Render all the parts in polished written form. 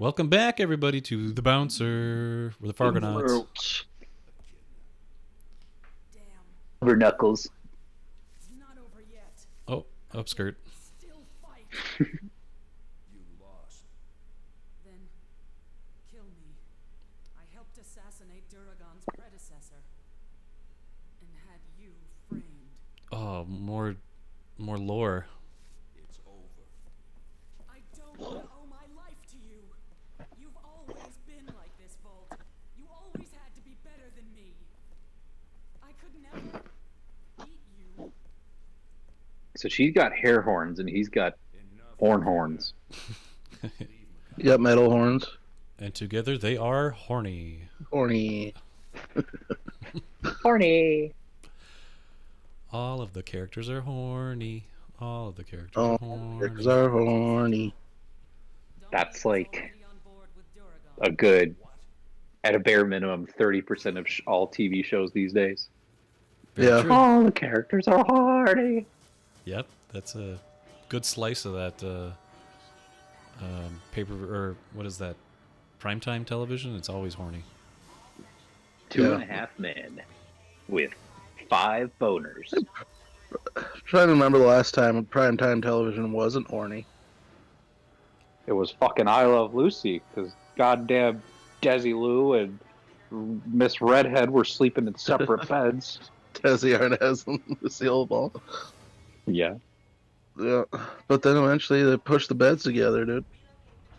Welcome back, everybody, to The Bouncer. We're the Fargonauts. Over knuckles. It's not over yet. Oh, upskirt. Still fight. You lost. Then kill me. I helped assassinate Duragon's predecessor and had you framed. Oh, more lore. It's over. I don't owe my life to you. You've always been like this, Volt. You always had to be better than me. I could never beat you. So she's got hair horns and he's got horn horns. Yep, metal horns. And together they are horny. Horny. Horny. All of the characters are horny. All of the characters Oh, are horny. characters are horny. That's like On board with Duragon. a good, at a bare minimum, 30% of all TV shows these days. Very Yeah. true. All the characters are horny. Yep, that's a good slice of that paper, or what is that? Primetime television? It's always horny. Two Yeah. and a half men with 5 boners. Trying to remember the last time primetime television wasn't horny. It was fucking I Love Lucy because goddamn Desi Lou and Miss Redhead were sleeping in separate beds. Desi Arnaz and Lucille Ball. Yeah. Yeah. But then eventually they pushed the beds together, dude.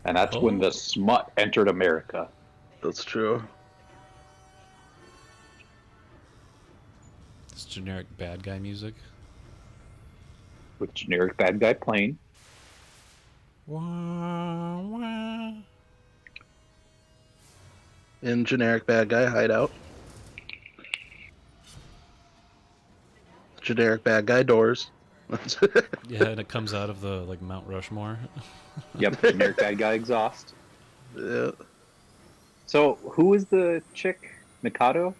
And that's when the smut entered America. That's true. It's generic bad guy music. With generic bad guy playing. Wah, wah. In generic bad guy hideout. Generic bad guy doors. Yeah, and it comes out of the like Mount Rushmore. Yep, generic bad guy exhaust. Yeah. So, who is the chick? Mikado?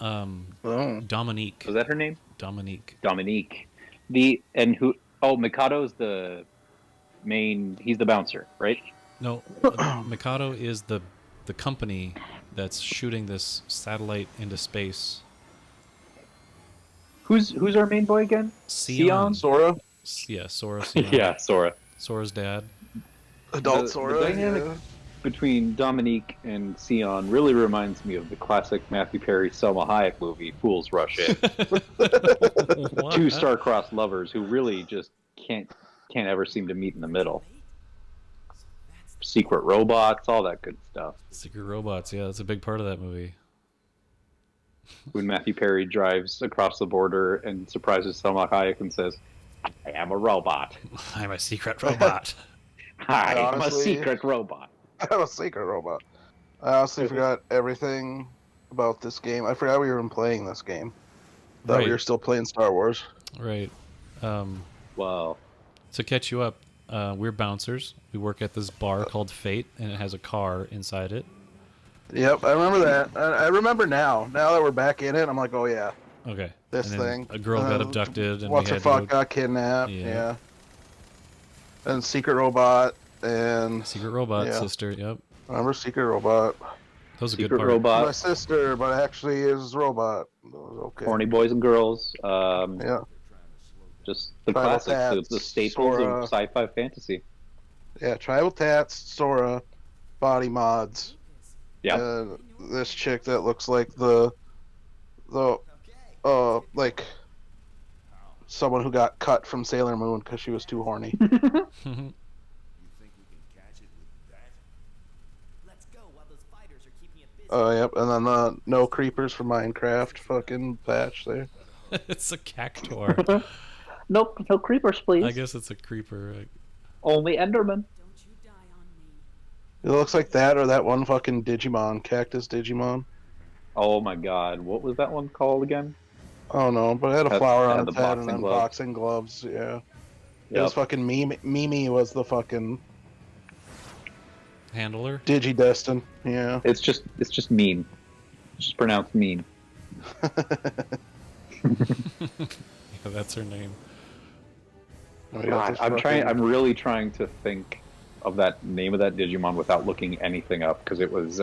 Oh. Dominique. Was that her name? Dominique. Dominique. Mikado's the main, he's the bouncer, right? No, Mikado is the company that's shooting this satellite into space. Who's our main boy again? Sion. Sora? Yeah, Sora. Sion. Yeah, Sora. Sora's dad. Adult The Sora? dynamic yeah. between Dominique and Sion really reminds me of the classic Matthew Perry Selma Hayek movie, Fools Rush In. What? Two star-crossed lovers who really just can't ever seem to meet in the middle. Secret robots, all that good stuff. Secret robots. Yeah, that's a big part of that movie. When Matthew Perry drives across the border and surprises Selma Hayek and says, "I am a robot. I'm a secret robot. I am a Honestly- secret robot." I'm a secret robot. I honestly forgot everything about this game. I forgot we were even playing this game. Thought Right. we were still playing Star Wars. Right. Wow. To catch you up, we're bouncers. We work at this bar called Fate, and it has a car inside it. Yep, I remember that. I remember now. Now that we're back in it, I'm like, oh yeah, Okay. this And then thing. A girl got abducted, and What's we her had fuck to got kidnapped. Yeah. Yeah. And Secret Robot and Secret robot Yeah. sister. Yep. remember Secret Robot. That was a Secret good part. My robot, sister, but actually is robot. It was okay. horny boys and girls. Yeah. Just the Tribal classics, Tats, the staples Sora. of sci-fi fantasy. Yeah. Tribal Tats, Sora, body mods. Yeah. This chick that looks like like someone who got cut from Sailor Moon because she was too horny. You think we can catch it with that? Let's go while those fighters are keeping it busy. Oh, yep. And then the No Creepers from Minecraft fucking patch there. It's a cactuar. Nope, no creepers, please. I guess it's a creeper. Only Enderman. Don't you die on me. It looks like that or that one fucking Digimon, Cactus Digimon. Oh my god, what was that one called again? Oh no, but it had a Had- flower had on the its head and boxing then gloves. boxing gloves. Yeah. It Yep. was fucking Mimi was the fucking Handler. Digidestin. Yeah. It's just mean. It's just pronounced mean. Yeah, that's her name. We got God, this I'm fucking- really trying to think of that name of that Digimon without looking anything up because it was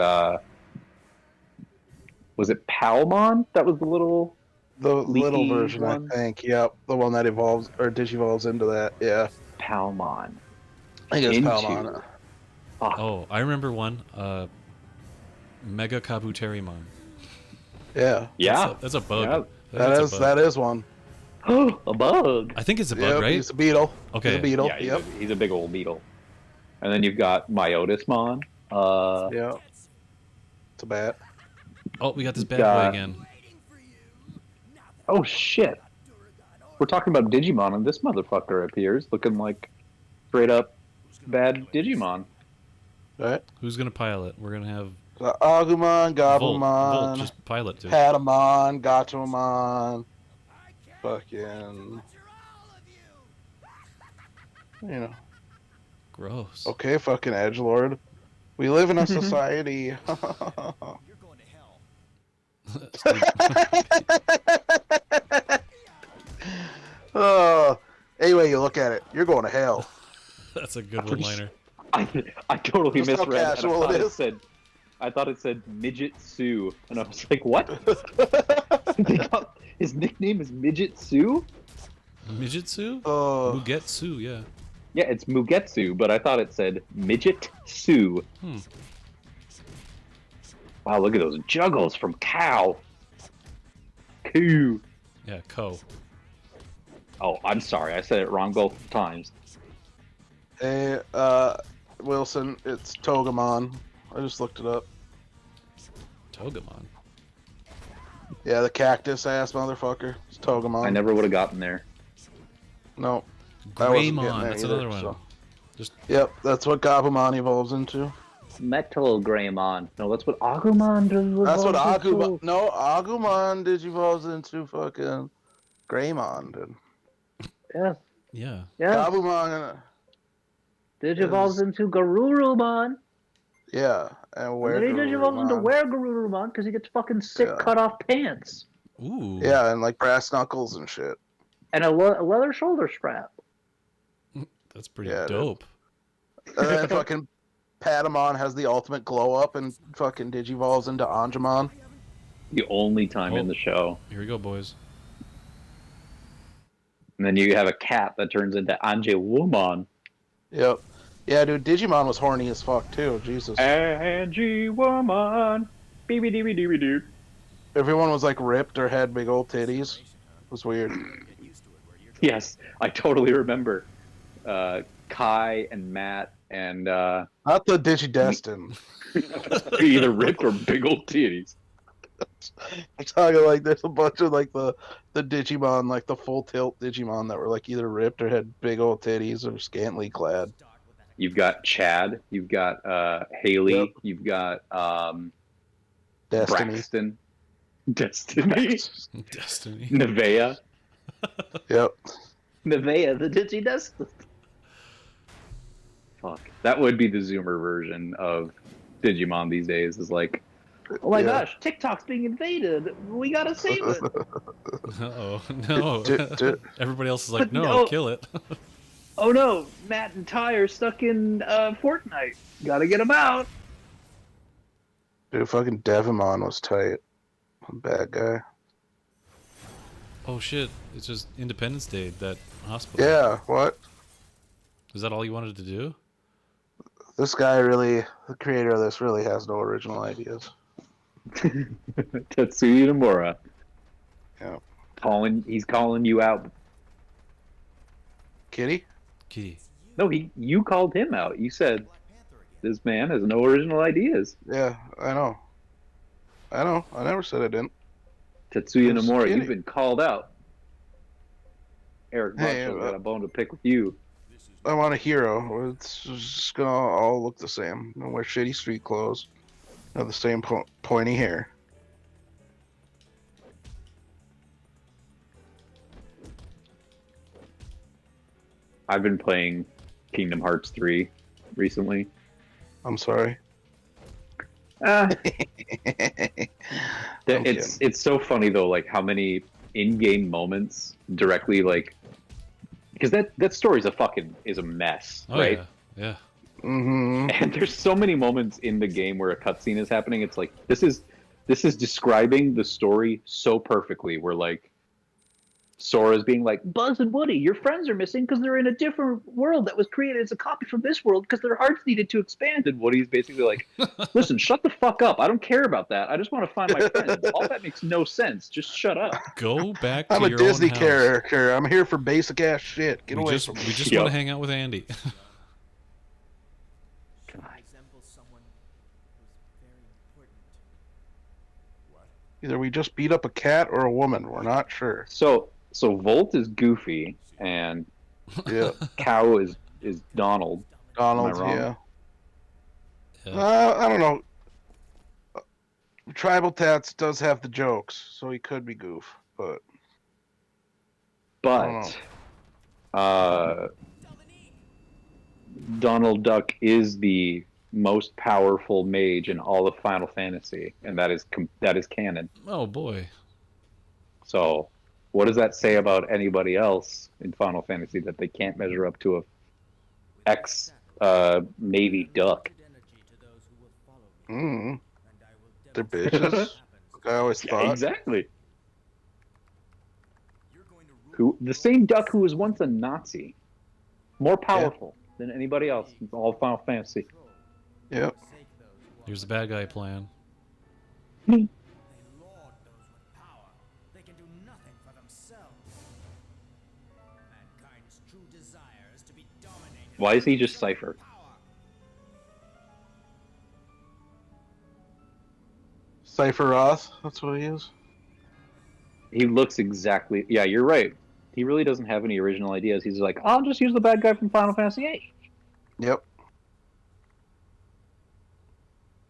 it Palmon? That was the little The little leaky version, one? I think. Yep, the one that evolves or digivolves into that. Yeah, Palmon. I think it's Into. Palmon. Fuck. Oh, I remember one. Mega Kabuterimon. Yeah, Yeah. That's a bug. Yeah. I think that's a bug. that is one. A bug. I think it's a bug, Yep, right? he's a beetle. Okay. He's a beetle. Yeah, Yep. he's a big old beetle. And then you've got Myotismon. Yeah. It's a bat. Oh, we got this bad Got- boy again. Oh shit. We're talking about Digimon, and this motherfucker appears looking like straight up bad Digimon. Right? Who's gonna pilot? We're gonna have Agumon, Volt. Volt, Gabumon, just pilot, dude. Patamon, Gatomon, fucking, you know. Gross. Okay, fucking edgelord. We live in a society. Any way you look at it, you're going to hell. That's a good one-liner. I totally Just how misread. And casual it is. I thought it said Midget Sue, and I was like, what? His nickname is Midget Sue? Mijitsu? Uh, Mugetsu, yeah. Yeah, it's Mugetsu, but I thought it said Midget Sue. Hmm. Wow, look at those juggles from Cow. Coo. Yeah, Ko. Oh, I'm sorry, I said it wrong both times. hey, Wilson, it's Togemon. I just looked it up. Togemon. Yeah, the cactus ass motherfucker. It's Togemon. I never would have gotten there. No. I wasn't getting Greymon, there that's either, another one. so. Just Yep, that's what Gabumon evolves into. Metal Greymon. No, that's what Agumon does. That's what Agumon. No, Agumon digivolves into fucking Greymon, dude. Yeah, yeah. yeah. Gabumon, Digivolves into Garurumon. yeah, and And where? then he digivolves into Garurumon because he gets fucking sick Yeah. cut off pants Ooh. Yeah, and like brass knuckles and shit. and a leather shoulder strap. That's pretty Yeah, dude. dope. And then fucking Patamon has the ultimate glow up and fucking digivolves into Angemon. The only time in Oh. the show. Here we go, boys. And then you have a cat that turns into Anjewumon. Yep. Yeah, dude, Digimon was horny as fuck too. Jesus. Anjewumon. Beebe-dee-dee-dee-dee. Everyone was like ripped or had big old titties. It was weird. Yes, I totally remember. Kai and Matt and Not the Digidestin. either ripped or big old titties. I'm talking like there's a bunch of like the Digimon, like the full tilt Digimon that were like either ripped or had big old titties or scantily clad. You've got Chad. You've got Haley. Yep. You've got Destiny. Braxton. Destiny. Destiny. Nevea. Yep. Nevea, the Digidestin. Fuck. That would be the Zoomer version of Digimon these days. Is like, oh my Yeah. gosh, TikTok's being invaded. We gotta save it. Uh-oh. No. Everybody else is like, But no, no. kill it. Oh no, Matt and Ty are stuck in Fortnite. Gotta get them out. Dude, fucking Devimon was tight. Bad guy. Oh, shit. It's just Independence Day, that hospital. Yeah, what? Is that all you wanted to do? This guy really, the creator of this really has no original ideas. Tetsuya Nomura. Yeah. He's calling you out. Kitty? Kitty. No, you called him out. You said this man has no original ideas. Yeah, I know. I never said I didn't. Tetsuya Who's Nomura, Kitty? you've been called out. Eric Hey, Marshall got a bone to pick with you. I want a hero. It's just gonna all look the same. Gonna wear shitty street clothes. Have the same pointy hair. I've been playing Kingdom Hearts 3 recently. I'm sorry. Ah, I'm it's so funny though, like how many in-game moments directly like because that story's a mess, Oh, right? yeah. Yeah. Mm-hmm. And there's so many moments in the game where a cutscene is happening. It's like this is describing the story so perfectly. Where like Sora's being like, Buzz and Woody, your friends are missing because they're in a different world that was created as a copy from this world because their hearts needed to expand. And Woody's basically like, listen, shut the fuck up. I don't care about that. I just want to find my friends. All that makes no sense. Just shut up. Go back to I'm a your Disney own house. character. I'm here for basic ass shit. Get We away just from we me. just Yep. want to hang out with Andy. resembles someone who's very important. Either we just beat up a cat or a woman. We're not sure. So Volt is Goofy and Yeah, Cow is Donald. Donald. wrong? Yeah. Yeah. I don't know. Tribal Tats does have the jokes, so he could be Goof, but But Dominique! Donald Duck is the most powerful mage in all of Final Fantasy, and that is canon. Oh boy. So, what does that say about anybody else in Final Fantasy that they can't measure up to a ex Navy Duck? they're bitches. I always Yeah, thought. exactly. Who the same Duck who was once a Nazi, more powerful than anybody else in all of Final Fantasy. Yep. Here's the bad guy plan. They lord those with power. They can do nothing for themselves. Mankind's true desire is to be dominated. Why is he just Cypher? Power. Cypher Roth. That's what he is. He looks exactly. Yeah, you're right. He really doesn't have any original ideas. He's like, I'll just use the bad guy from Final Fantasy VIII. Yep.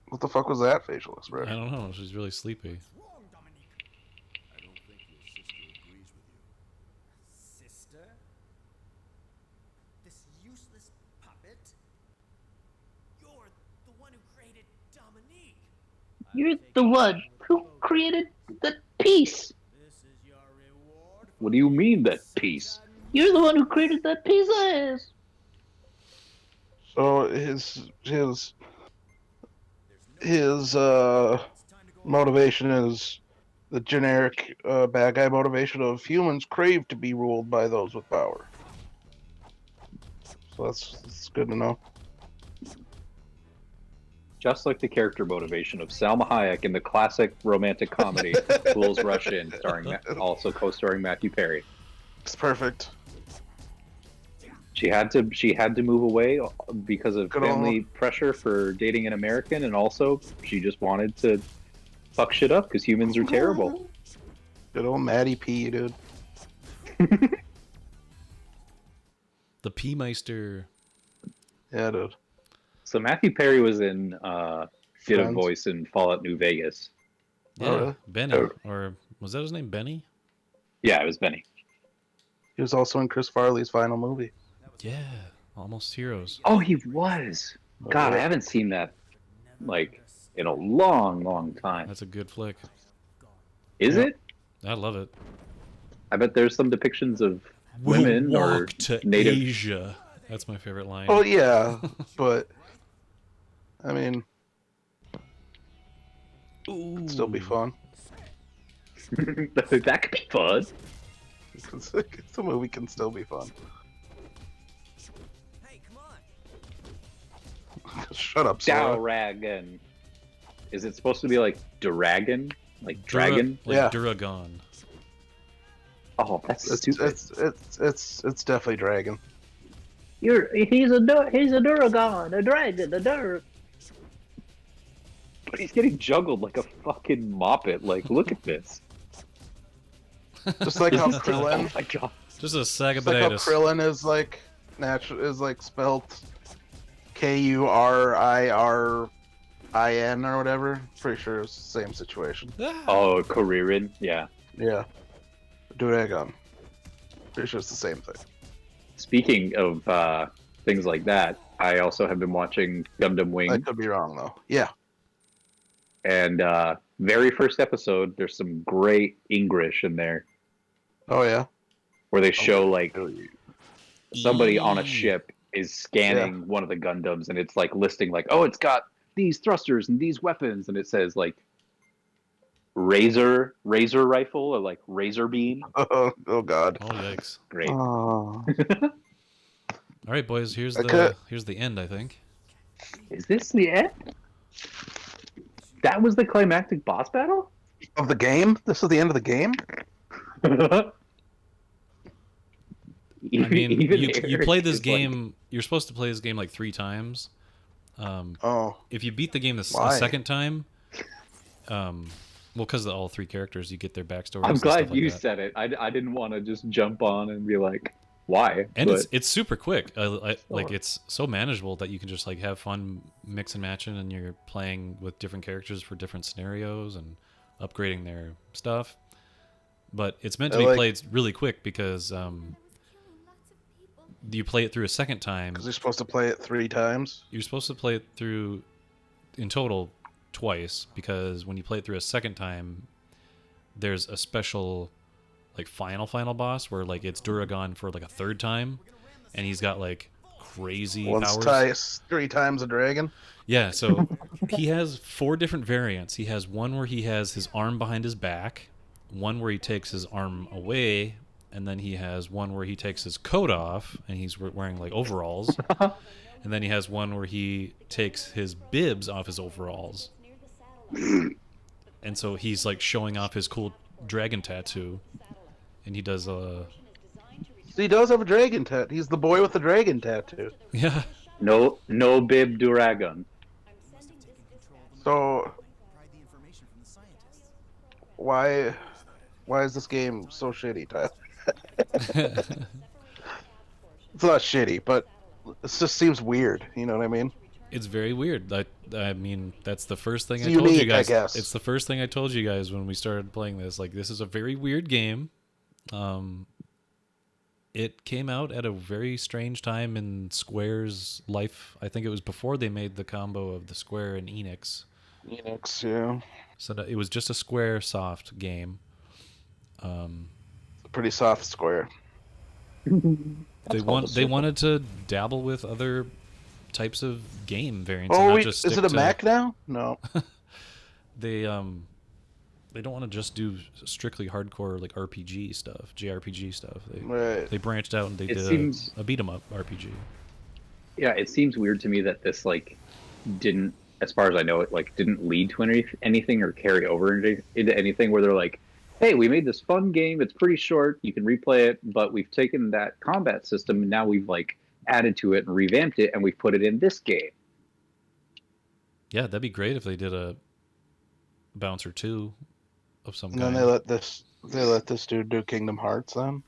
What the fuck was that facial I expression? don't know. She's really sleepy. What's wrong, Dominique? I don't think your sister agrees with you. Sister? This useless puppet? You're the one who created Dominique. You're the one who created the peace. This is your reward. What do you mean that piece? You're the one who created that pieces. So his motivation is the generic bad guy motivation of humans crave to be ruled by those with power. So that's good to know. Just like the character motivation of Salma Hayek in the classic romantic comedy Fools Rush In, also co-starring Matthew Perry. It's perfect. She had to move away because of Good family pressure for dating an American, and also she just wanted to fuck shit up because humans are terrible. Good old Matty P, dude. The P-Meister. Yeah, dude. So Matthew Perry was in did a Friends. voice in Fallout New Vegas. Yeah, Oh, really? Benny. Oh. Or was that his name? Benny? Yeah, it was Benny. He was also in Chris Farley's final movie. Yeah. Almost Heroes. Oh, he was. God, I haven't seen that like in a long, long time. That's a good flick. Is Yeah. it? I love it. I bet there's some depictions of We'll women or walk to native. Asia. That's my favorite line. Oh yeah, but I mean, it'd still be fun. That could be fun. The movie can still be fun. Hey, come on. Shut up, Sarah. Dragon. Is it supposed to be like dragon? Like dragon? Like Yeah. Duragon. Oh, that's stupid. It's definitely Dragon. He's a Duragon, a dragon, a Dur. But he's getting juggled like a fucking moppet. Like, look at this. Just like how Oh Krillin, my god. Just a just like how Sagabonitis. Krillin is like spelt Kurirrin or whatever. Pretty sure it's the same situation. Ah. Oh, Kuririn. Yeah. Yeah, Dragon. Pretty sure it's the same thing. Speaking of things like that, I also have been watching Gundam I Wing, could be wrong though. Yeah. and very first episode, there's some great English in there Oh yeah. where they show like Really? somebody on a ship is scanning one of the Gundams, and it's like listing like, oh, it's got these thrusters and these weapons, and it says like razor rifle or like razor beam. Oh God. Oh yikes! Great. Oh. All right, boys. Here's Okay. the end. I think. Is this the end? That was the climactic boss battle? Of the game? This is the end of the game? I mean, Even you Eric play this is like- game. You're supposed to play this game like 3 times. Oh. If you beat the game the Why? second time, well, because of all 3 characters, you get their backstories. I'm and stuff glad like you that. said it. I didn't want to just jump on and be like, why? And But it's super quick. Like Sure. it's so manageable that you can just like have fun mix and matching, and you're playing with different characters for different scenarios and upgrading their stuff. But it's meant to I be like- played really quick because you play it through a second time. Because you're supposed to play it 3 times? You're supposed to play it through in total twice, because when you play it through a second time, there's a special like final boss where like it's Duragon for like a 3rd time, and he's got like crazy Once powers. twice, 3 times a dragon? Yeah, so he has 4 different variants. He has one where he has his arm behind his back, one where he takes his arm away, and then he has one where he takes his coat off and he's wearing like overalls. And then he has one where he takes his bibs off his overalls. And so he's like showing off his cool dragon tattoo. And he does So he does have a dragon tattoo. He's the boy with the dragon tattoo. yeah. no bib Duragon. So Pry the information from the scientists. why is this game so shitty, Tyler? It's not shitty, but it just seems weird. You know what I mean? It's very weird. I mean, that's the first thing It's I told you unique, I guys. guess. It's the first thing I told you guys when we started playing this. Like, this is a very weird game. It came out at a very strange time in Square's life. I think it was before they made the combo of the Square and Enix. Enix, yeah. So that it was just a Square soft game. Pretty soft square. They wanted to dabble with other types of game variants. and Oh, not wait, just is stick it a to- Mac now? No. They don't want to just do strictly hardcore like RPG stuff, JRPG stuff. Right. They branched out and they It did seems- a beat 'em up RPG. Yeah, it seems weird to me that this like didn't, as far as I know, it like didn't lead to anything or carry over into anything where they're like, hey, we made this fun game. It's pretty short. You can replay it, but we've taken that combat system and now we've like added to it and revamped it and we've put it in this game. Yeah, that'd be great if they did a Bouncer 2 of some And then kind. they let this dude do Kingdom Hearts then?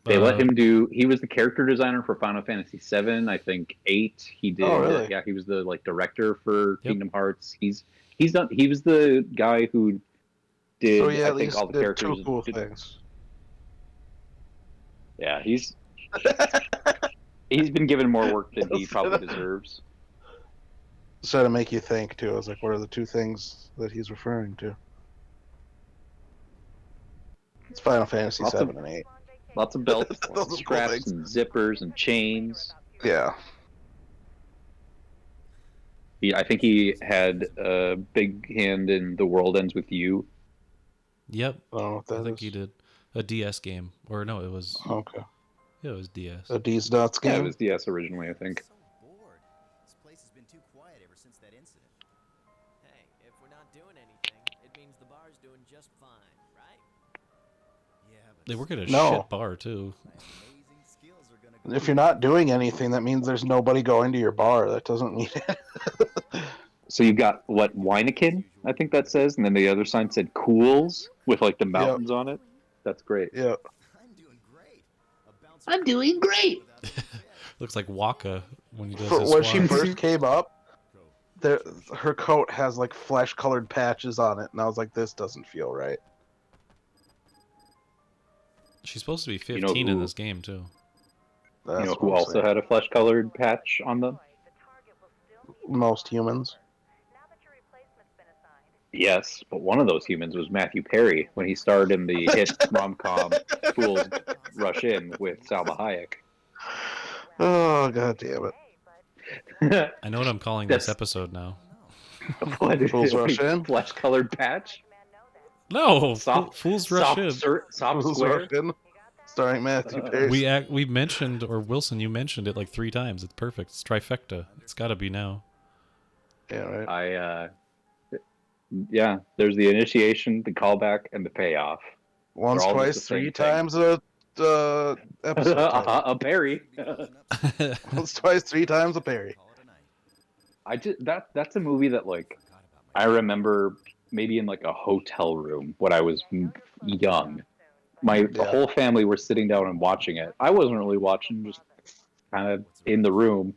They let him do. He was the character designer for Final Fantasy VII. I think 8. He did. Oh, really? Yeah, he was the like director for Yep. Kingdom Hearts. He's done. He was the guy who did. So yeah, I at think least all the did characters. 2 cool things. Yeah, he's been given more work than he probably deserves. So to make you think too, I was like, what are the 2 things that he's referring to? It's Final Fantasy Lots 7 of- and 8. Lots of belts, Those lots are of cool straps, things. and zippers and chains. Yeah. I think he had a big hand in The World Ends with You. Yep, I don't know what that I think is. he did a DS game, or no, it was Okay. yeah, it was DS. A D's Nuts Yeah, game? it was DS originally, I think. So bored. This place has been too quiet ever since that incident. Hey, if we're not doing anything, it means the bar's doing just fine, right? Yeah, but They work at a No. shit bar too. amazing skills are gonna go. If you're not doing anything, that means there's nobody going to your bar. That doesn't mean So you got what, Wyneken, I think that says, and then the other sign said Cools with like the mountains on it. That's great. Yeah. I'm doing great. A bouncer I'm doing great. without a fit. Looks like Waka when he does For, his when she swans. first came up, there, her coat has like flesh-colored patches on it, and I was like, "This doesn't feel right." She's supposed to be You know 15 in who- this game too. That's You know what who I'm also saying. had a flesh-colored patch on them? Most humans. Yes, but one of those humans was Matthew Perry when he starred in the hit rom-com Fools Rush In with Salma Hayek. Oh, god damn it. I know what I'm calling That's- this episode now. What is Fools it? Rush In? Flesh-colored patch? No, Soft, Fools Rush In. soft Fools square? Rush In, starring Matthew Perry. We mentioned, or Wilson, you mentioned it like 3 times. It's perfect. It's trifecta. It's got to be now. Yeah, right. Yeah, there's the initiation, the callback, and the payoff. Once, all just twice, the same 3 thing. times a episode title. A berry. Once, twice, 3 times a Perry. That's a movie that like I remember maybe in like a hotel room when I was young. The whole family were sitting down and watching it. I wasn't really watching, just kind of in the room.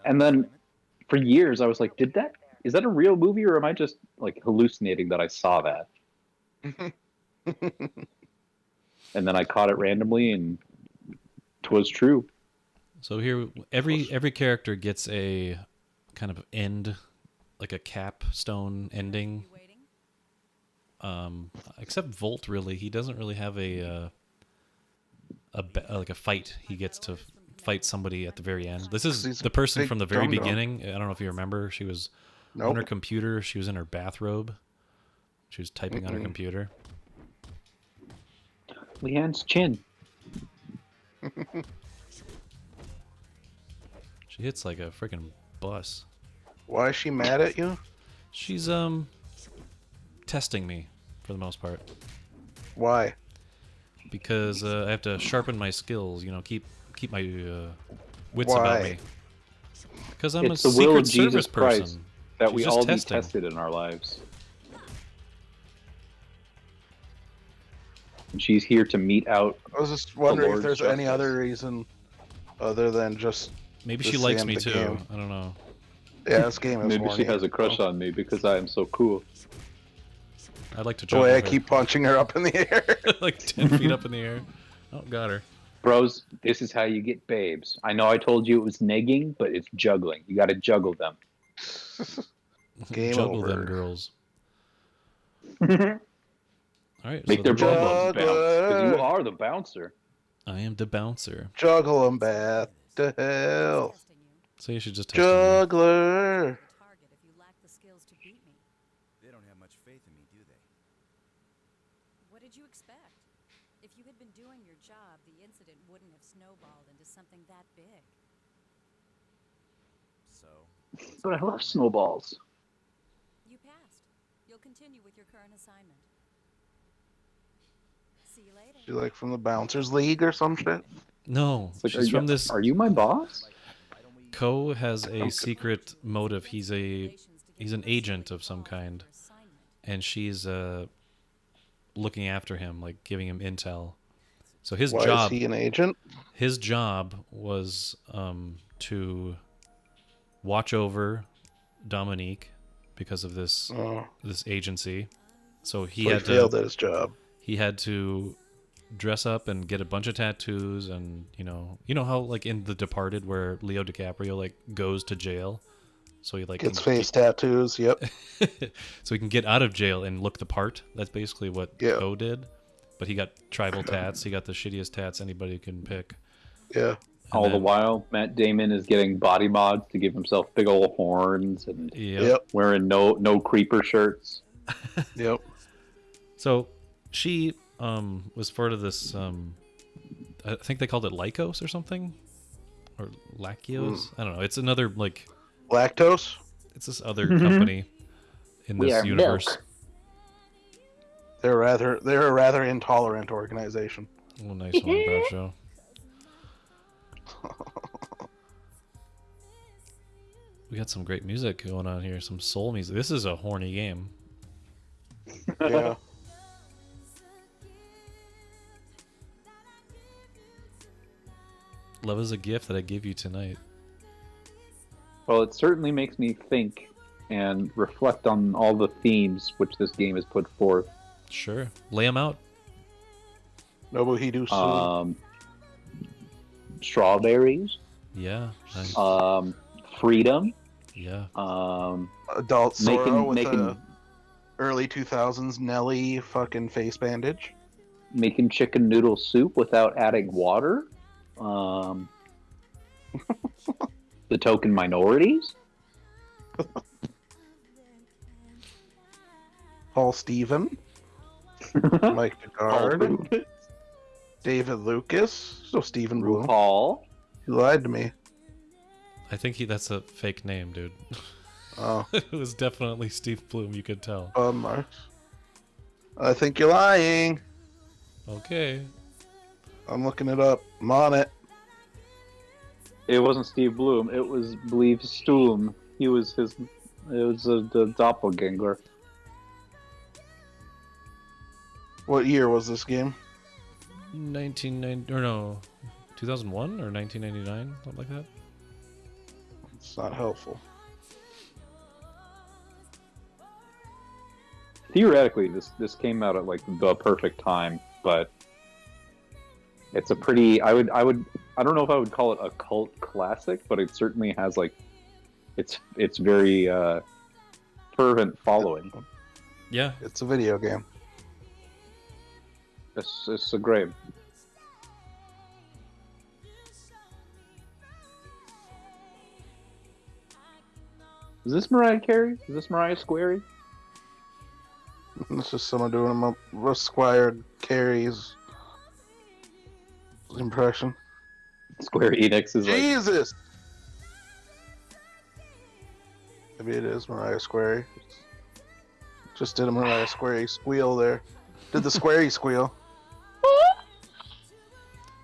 And then for years I was like, is that a real movie, or am I just like hallucinating that I saw that? And then I caught it randomly, and 'twas true. So here, every character gets a kind of end, like a capstone ending. Except Volt, really, he doesn't really have like a fight. He gets to fight somebody at the very end. This is He's a the person big from the very dum-dum. beginning. I don't know if you remember. She was on her computer. She was in her bathrobe. She was typing on her computer. Leanne's chin. She hits like a freaking bus. Why is she mad at you? She's testing me for the most part Why? because I have to sharpen my skills. You know, keep my wits about Why? me. Because I'm It's a the will secret of Jesus service Christ person. that She's we just all testing. be tested in our lives. And she's here to mete out. I was just wondering if Lord's there's any justice. other reason other than just Maybe the she likes same me the too. game. I don't know. Yeah, this game is Maybe she horny. has a crush on me because I am so cool. I'd like to The juggle way I her. keep punching her up in the air. like 10 feet up in the air. Oh, got her. Bros, this is how you get babes. I know I told you it was negging, but it's juggling. You got to juggle them. Game Juggle over. them girls. All right. Make so their the- bum bums bounce, because you Juggler. are the bouncer. I am the bouncer. Juggle 'em back to hell. So you should just test me. Juggler. Target if you lack the skills to beat me. They don't have much faith in me, do they? What did you expect? If you had been doing your job, the incident wouldn't have snowballed into something that big. So, But I love snowballs. You passed. You'll continue with your current assignment. See you later. She like from the Bouncers League or some shit? No, It's like, she's from this. Are you my boss? Ko has a secret motive. He's an agent of some kind, and she's looking after him, like giving him intel. So his Why job, is he an agent? his job was to watch over Dominique because of this Oh, this agency. So he so he had failed to at his job. dress up and get a bunch of tattoos, and you know how like in The Departed where Leo DiCaprio like goes to jail, so he like Gets can- face tattoos. Yep. so he can get out of jail and look the part. That's basically what Yeah. Ko did, but he got tribal tats. He got the shittiest tats anybody can pick. Yeah. All the then- while, Matt Damon is getting body mods to give himself big old horns and Yep. wearing no creeper shirts. Yep. So she was part of this. I think they called it Lycos or something, or Lakios. I don't know. It's another like Lactose. it's this other company in We this are universe. milk. They're a rather intolerant organization. Oh, nice one, Bradshaw. We got some great music going on here, some soul music. This is a horny game. Yeah. Love is a gift that I give you tonight. Well, it certainly makes me think and reflect on all the themes which this game has put forth. Sure. Lay them out. Nobuhide Sue. Strawberries, Yeah. Nice. freedom, Yeah. Adult Sora with making a early 2000s Nelly fucking face bandage. making chicken noodle soup without adding water. The token minorities? Paul Steven, Mike Bedard, David Lucas. So Stephen Bloom. RuPaul. You lied to me. I think that's a fake name, dude. Oh, It was definitely Steve Bloom, you could tell. Marks. I think you're lying. Okay. I'm looking it up. I'm on it. It wasn't Steve Bloom. It was Believe Stoom. He was his. It was the doppelganger. What year was this game? 1990 or no, 2001 or 1999, something like that. It's not helpful. Theoretically, this came out at like the perfect time, but it's a pretty. I don't know if I would call it a cult classic, but it certainly has like, it's very fervent following. Yeah. It's a video game. It's a great. Is this Mariah Carey? Is this Mariah Squarey? It's just someone doing a Squire Carey's impression. Square Enix is like. Jesus! Maybe it is Mariah Squarey. Just did a Mariah Squarey squeal there. Did the Squarey squeal.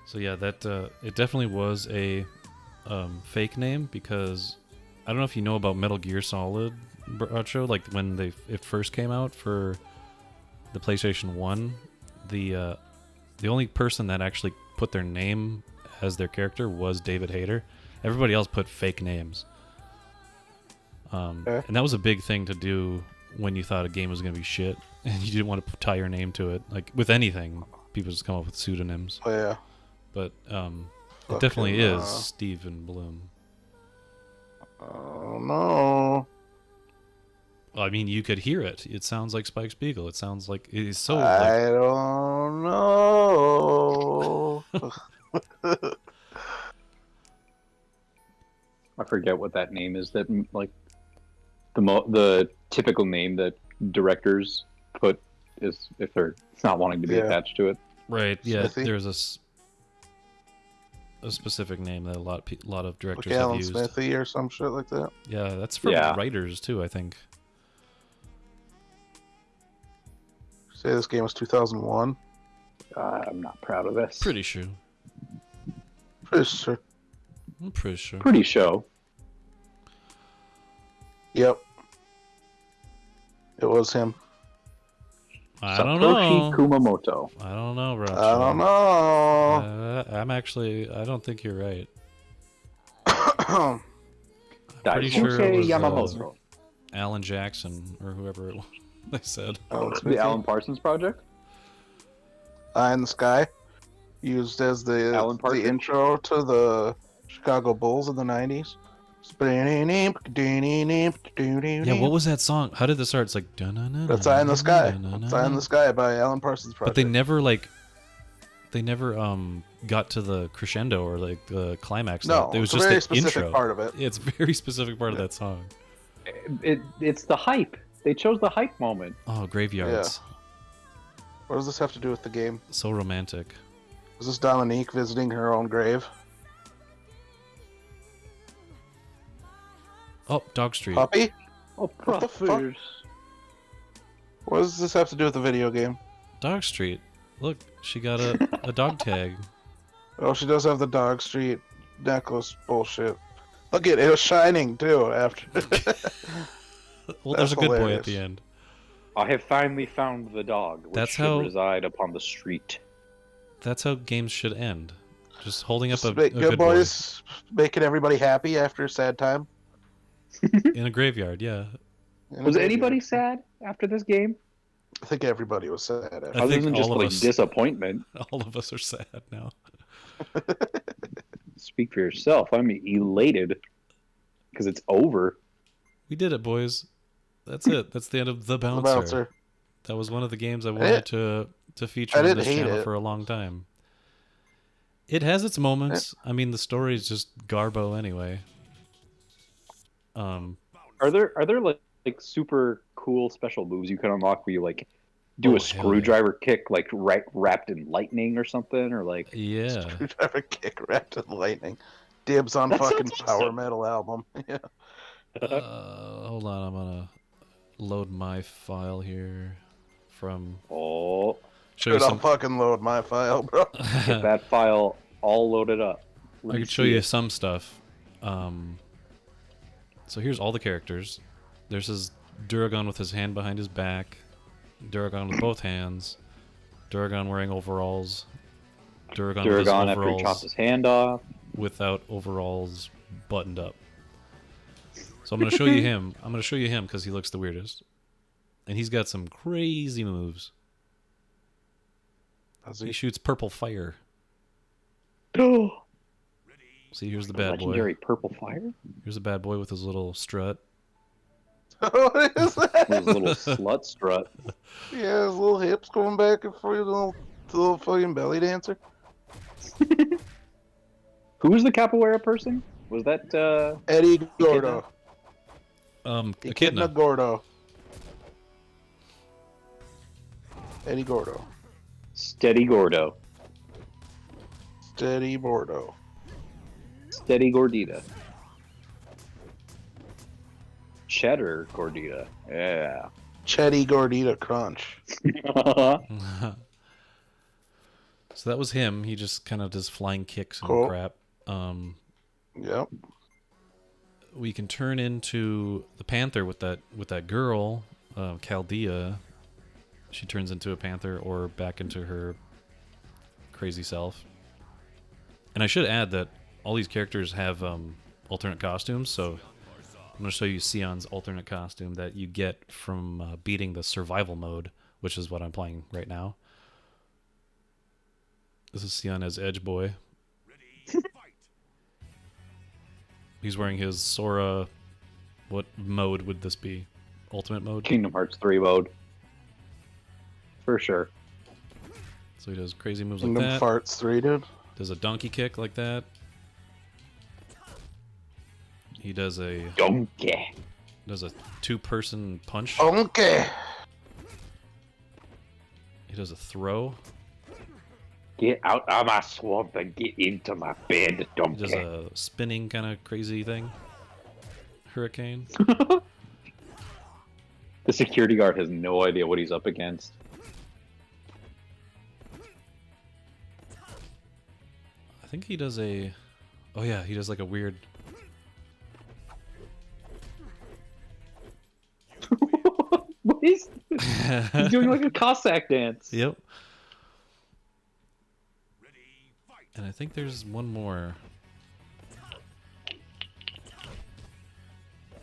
So yeah, that it definitely was a fake name because I don't know if you know about Metal Gear Solid, Bracho. Like when it first came out for the PlayStation 1, the only person that actually put their name as their character was David Hayter. Everybody else put fake names. And that was a big thing to do when you thought a game was going to be shit and you didn't want to tie your name to it. Like with anything, people just come up with pseudonyms. Oh yeah. But it definitely is Stephen Bloom. Oh no. Well, I mean, you could hear it. It sounds like Spike Spiegel. It sounds like it's so. I don't know. I forget what that name is. That like the typical name that directors put is if they're not wanting to be attached to it. Right. Yeah. Smithy? There's a specific name that a lot of directors Like have Alan used. Smithy or some shit like that. Yeah, that's for writers too, I think. Say this game was 2001. I'm not proud of this. Pretty sure. Pretty sure. I'm pretty sure. Pretty show. Yep. It was him. I don't Satoshi know. Kumamoto. I don't know, Roger. I don't know. I don't think you're right. I'm pretty sure it was Yamamoto. Alan Jackson or whoever it was. They said. The Alan Parsons Project? Eye in the Sky. Used as the intro to the Chicago Bulls in the 90s. Yeah, what was that song? How did this start? It's like That's Eye in the Sky. It's Eye in the Sky by Alan Parsons Project. But they never got to the crescendo or like the climax. No, it was it's a just very the specific intro. part of it. It's a very specific part of that song. It's the hype. They chose the hype moment. Oh, graveyards. What does this have to do with the game? So romantic. Is this Dominique visiting her own grave? Oh, Dog Street. Puppy? Oh, What the fuck? Proffers. What does this have to do with the video game? Dog Street. Look, she got a dog tag. Oh, she does have the Dog Street necklace bullshit. Look at it, it was shining too after. Well, there's a good boy hilarious. at the end. I have finally found the dog, which That's should how- reside upon the street. That's how games should end. Just holding up Just a make good boys making everybody happy after a sad time. boy in a graveyard. Yeah, In a Was graveyard. anybody sad after this game? I think everybody was sad after. I Other think than just all of like us. disappointment. all of us are sad now. Speak for yourself. I'm elated because it's over. We did it, boys. That's it. That's the end of the The bouncer. bouncer. That was one of the games I wanted to feature I on didn't this hate channel it. for a long time. It has its moments. I mean, the story is just Garbo anyway. Are there like super cool special moves you can unlock where you like do Oh, a hell yeah. screwdriver kick like wrapped in lightning or something, or like Yeah. Screwdriver kick wrapped in lightning. Dibs on That fucking sounds power awesome. metal album. Yeah. Hold on, I'm gonna load my file here from. oh, Show you Dude, I'll some. fucking load my file, bro. get that file all loaded up. Let I me could show see you it. some stuff. So here's all the characters. There's his Duragon with his hand behind his back, Duragon with both hands, Duragon wearing overalls, Duragon with his Duragon after he chops overalls his hand off. without overalls buttoned up. So I'm gonna show you him. I'm gonna show you him because he looks the weirdest, and he's got some crazy moves. Does He he? shoots purple fire. See, here's the bad boy. Legendary purple fire. Here's the bad boy with his little strut. What is that? His little slut strut. Yeah, his little hips going back and forth, little fucking belly dancer. Who was the capoeira person? Was that Eddie Gordo. Echidna. Gordo. Eddie Gordo. Steady Gordo? Steady Bordo. Steady Gordita. Cheddar Gordita. Yeah. Chetty Gordita Crunch. So that was him. He just kind of does flying kicks and Cool. crap. Yep. We can turn into the panther with that girl, Chaldea. She turns into a panther or back into her crazy self. And I should add that all these characters have alternate costumes. So I'm going to show you Sion's alternate costume that you get from beating the survival mode, which is what I'm playing right now. This is Sion as Edge Boy. He's wearing his Sora. What mode would this be? Ultimate mode? Kingdom Hearts 3 mode. For sure. So he does crazy moves like Kingdom that. Farts 3, dude. Does a donkey kick like that. He does a Donkey. two-person punch. Okay. He does a throw. Get out of my swamp and get into my bed, He donkey. does a spinning kind of crazy thing. Hurricane. The security guard has no idea what he's up against. I think he does a... Oh yeah, he does like a weird... What is he's doing like a Cossack dance. Yep. And I think there's one more.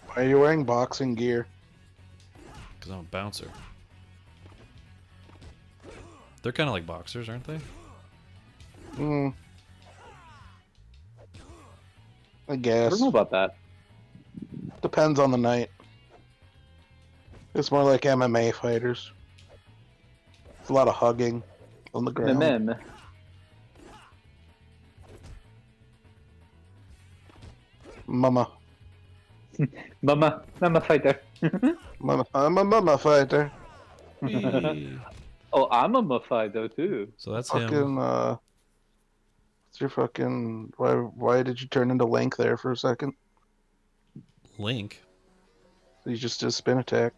Why are you wearing boxing gear? Because I'm a bouncer. They're kind of like boxers, aren't they? Hmm. I I guess. don't know about that. Depends on the night. It's more like MMA fighters. It's a lot of hugging on the ground. And then Mama. Mama fighter. Mama. I'm a mama fighter. Whee! Oh, I'm a fighter too. So that's him. Fucking, what's your fucking... Why did you turn into Link there for a second? Link. You just did a spin attack.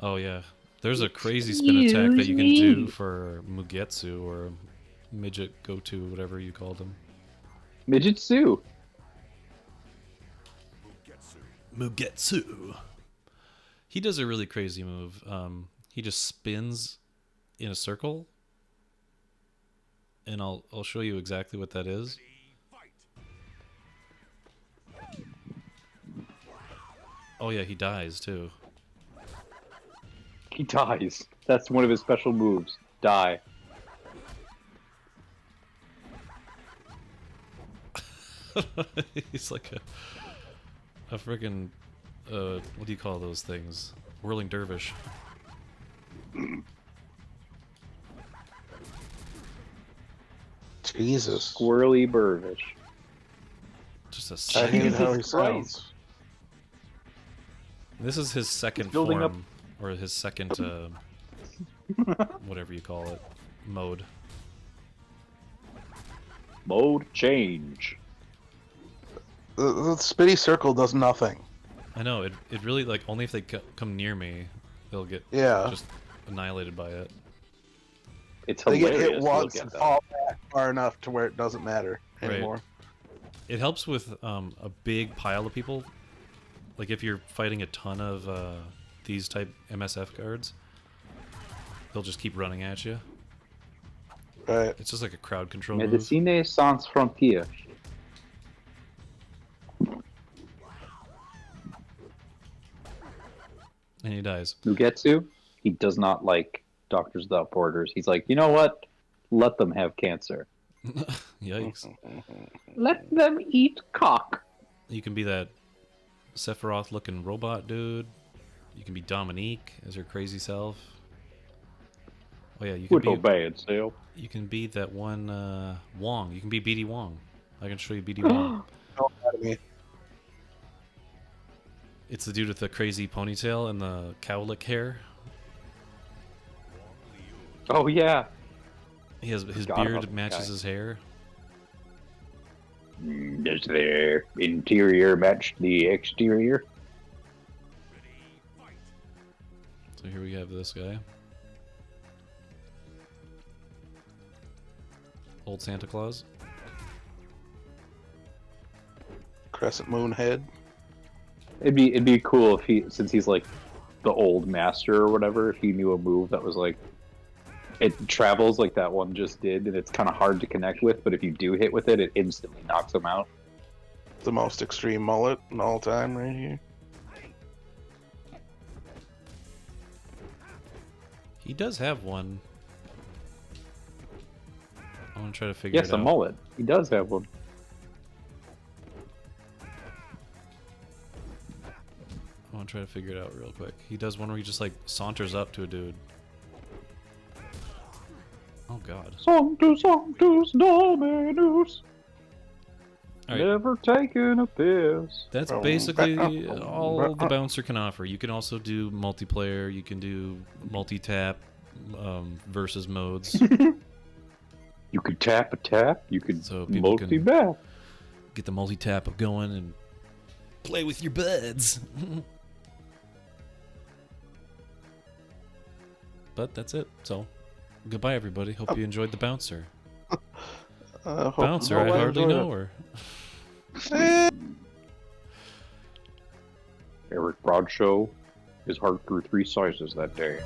Oh yeah. There's a crazy spin attack that you can do for Mugetsu or Midget Goto, whatever you called him. Midget Sue. Mugetsu. He does a really crazy move. He just spins in a circle, and I'll show you exactly what that is. Oh yeah, he dies too. He dies. That's one of his special moves. Die. He's like a freaking what do you call those things? Whirling dervish. Jesus. Squirrely Burvish. Just a I hate second. how he Jesus Christ. sounds. This is his second building form, or his second, whatever you call it, mode. Mode change. The spitty circle does nothing. I know, it really, like, only if they come near me, they'll get Yeah. just annihilated by it. It's They hilarious. get hit to once look and at, though. fall back far enough to where it doesn't matter Right. anymore. It helps with a big pile of people. Like, if you're fighting a ton of these type MSF guards, they'll just keep running at you. Right. It's just like a crowd control move. Medicine sans frontières. And he dies. Mugetsu, he does not like Doctors Without Borders. He's like, you know what? Let them have cancer. Yikes. Let them eat cock. You can be that Sephiroth looking robot dude. You can be Dominique as her crazy self. Oh yeah, you can Would be obey itself. you can be that one Wong. You can be BD Wong. I can show you BD Wong. Don't lie to me. It's the dude with the crazy ponytail and the cowlick hair. Oh yeah. He has his Forgot about beard that matches guy. his hair. Does their interior match the exterior? So here we have this guy. Old Santa Claus. Crescent moon head. It'd be cool if he, since he's like the old master or whatever, if he knew a move that was like it travels like that one just did, and it's kind of hard to connect with. But if you do hit with it, it instantly knocks him out. The most extreme mullet in all time, right here. He does have one. I want to try to figure Yes, it a out. mullet. He does have one. I want to try to figure it out real quick. He does one where he just like saunters up to a dude. Oh god. Sanctus, Sanctus, Dominus. All right. Never taken a piss. That's basically all the bouncer can offer. You can also do multiplayer. You can do multi-tap versus modes. You could tap a tap. You could So people can- multi-back. Get the multi-tap going and play with your buds. But that's it. So goodbye, everybody. Hope you enjoyed the bouncer. Hope Bouncer, I nobody hardly enjoyed know it. her. Eric Bradshaw, his heart grew 3 sizes that day.